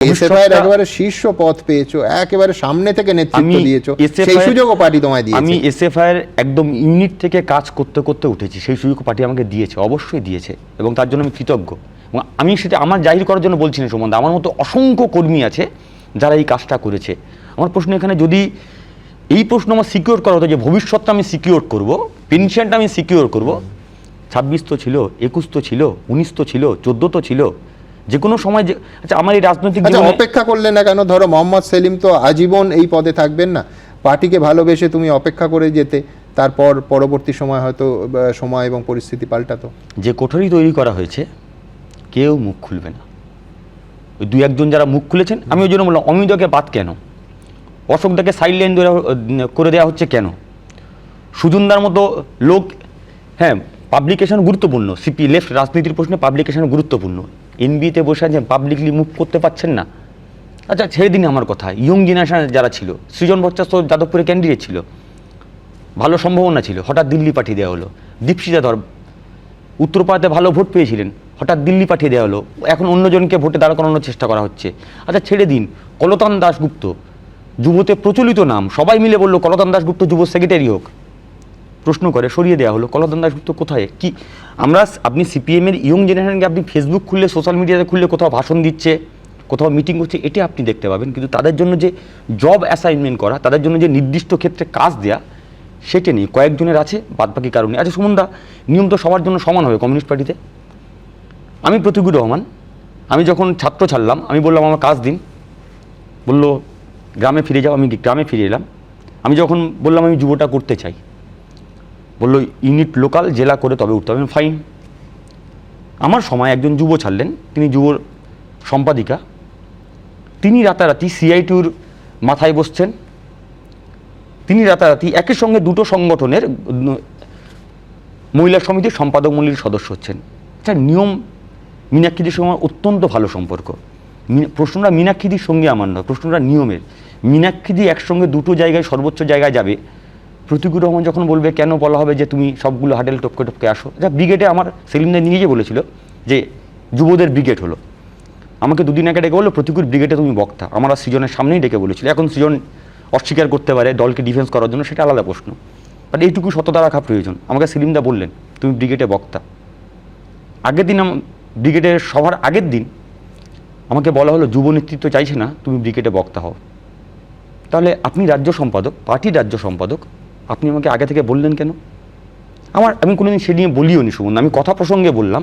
এসএফআইয়ের একেবারে শীর্ষ পদ পেয়েছো, একেবারে সামনে থেকে নেতৃত্ব দিয়েছো, সেই সুযোগও পার্টি তোমায় দিয়েছে। আমি এসএফআইয়ের একদম ইউনিট থেকে কাজ করতে করতে উঠেছি, সেই সুযোগ পার্টি আমাকে দিয়েছে, অবশ্যই দিয়েছে, এবং তার জন্য আমি কৃতজ্ঞ। এবং আমি সেটা আমার জাহির করার জন্য বলছি না সম্বন্ধে, আমার মতো অসংখ্য কর্মী আছে যারা এই কাজটা করেছে। আমার প্রশ্ন এখানে, যদি এই প্রশ্ন আমার সিকিউর করা হতো যে ভবিষ্যৎটা আমি সিকিউর করব, পেনশনটা আমি সিকিউর করব, 26 তো ছিল, 21 তো ছিল, 19 তো ছিল, 14 তো ছিল, যে কোনো সময় যে, আচ্ছা আমার এই রাজনৈতিক অপেক্ষা করলে না কেন? ধরো মোহাম্মদ সেলিম তো আজীবন এই পদে থাকবেন না, পার্টিকে ভালোবেসে তুমি অপেক্ষা করে যেতে, তারপর পরবর্তী সময় হয়তো সময় এবং পরিস্থিতি পাল্টাতো। যে কোঠরি তৈরি করা হয়েছে কেউ মুখ খুলবে না, ওই দু একজন যারা মুখ খুলেছেন, আমি ওই জন্য বললাম অমিতকে বাদ কেন, অশোকদাকে সাইড লাইন করে দেওয়া হচ্ছে কেন, সুজনদার মতো লোক, হ্যাঁ পাবলিকেশন গুরুত্বপূর্ণ, সিপি লেফট রাজনীতির প্রশ্নে পাবলিকেশন গুরুত্বপূর্ণ, এনবিতে বসে আছেন, পাবলিকলি মুভ করতে পারছেন না। আচ্ছা ছেড়ে দিন আমার কথা, ইয়ং জেনারেশন যারা ছিল, সৃজন ভট্টাচার্য যাদবপুরে ক্যান্ডিডেট ছিল, ভালো সম্ভাবনা ছিল, হঠাৎ দিল্লি পাঠিয়ে দেওয়া হলো। দীপশিতা ধর উত্তরপাড়াতে ভালো ভোট পেয়েছিলেন, হঠাৎ দিল্লি পাঠিয়ে দেওয়া হলো, এখন অন্যজনকে ভোটে দাঁড় করানোর চেষ্টা করা হচ্ছে। আচ্ছা ছেড়ে দিন, কলতান দাশগুপ্ত যুবতে প্রচলিত নাম, সবাই মিলে বললো কলতান দাশগুপ্ত যুব সেক্রেটারি হোক, প্রশ্ন করে সরিয়ে দেওয়া হলো। কলতান দাশগুপ্ত কোথায় কি? আপনি সিপিএমের ইয়ং জেনারেশনকে আপনি ফেসবুক খুললে, সোশ্যাল মিডিয়াতে খুললে কোথাও ভাষণ দিচ্ছে, কোথাও মিটিং করছে, এটা আপনি দেখতে পাবেন, কিন্তু তাদের জন্য যে জব অ্যাসাইনমেন্ট করা, তাদের জন্য যে নির্দিষ্ট ক্ষেত্রে কাজ দেওয়া, সেটা নেই। কয়েকজনের আছে, বাদবাকি কারণে। আচ্ছা সুমনদা, নিয়ম তো সবার জন্য সমান হবে কমিউনিস্ট পার্টিতে। আমি প্রতিকুর রহমান, আমি যখন ছাত্র ছাড়লাম, আমি বললাম আমার কাজ দিন, বললো গ্রামে ফিরে যাও, আমি গ্রামে ফিরে এলাম। আমি যখন বললাম আমি যুবটা করতে চাই, বললো ইউনিট লোকাল জেলা করে তবে উঠতে হবে, ফাইন। আমার সময় একজন যুব ছাড়লেন, তিনি যুব সম্পাদিকা, তিনি রাতারাতি সিআইটিউর মাথায় বসছেন, তিনি রাতারাতি একই সঙ্গে দুটো সংগঠনের মহিলা সমিতির সম্পাদক মণ্ডলীর সদস্য হচ্ছেন। আচ্ছা নিয়ম, মীনাক্ষীদের সঙ্গে আমার অত্যন্ত ভালো সম্পর্ক, প্রশ্নটা মীনাক্ষীদির সঙ্গে আমার নয়, প্রশ্নটা নিয়মের। মীনাক্ষীদি একসঙ্গে দুটো জায়গায় সর্বোচ্চ জায়গায় যাবে, প্রতিকুর রহমান যখন বলবে কেন বলা হবে যে তুমি সবগুলো হাডেল টপকে টপকে আসো। যা ব্রিগেডে আমার সেলিমদা নিজে বলেছিল যে যুবদের ব্রিগেড হলো, আমাকে দুদিন আগে ডেকে বললো প্রতিকুর ব্রিগেডে তুমি বক্তা, আমরা সৃজনের সামনেই ডেকে বলেছিল। এখন সৃজন অস্বীকার করতে পারে দলকে ডিফেন্স করার জন্য, সেটা আলাদা প্রশ্ন, বাট এইটুকু সততা রাখা প্রয়োজন। আমাকে সেলিমদা বললেন তুমি ব্রিগেডে বক্তা। আগের দিন ব্রিগেডের সভার আগের দিন আমাকে বলা হলো যুব নেতৃত্ব চাইছে না তুমি ব্রিগেডে বক্তা হও। তাহলে আপনি রাজ্য সম্পাদক, পার্টির রাজ্য সম্পাদক, আপনি আমাকে আগে থেকে বললেন কেন? আমি কোনোদিন সে নিয়ে বলিও নি সুমন, আমি কথা প্রসঙ্গে বললাম।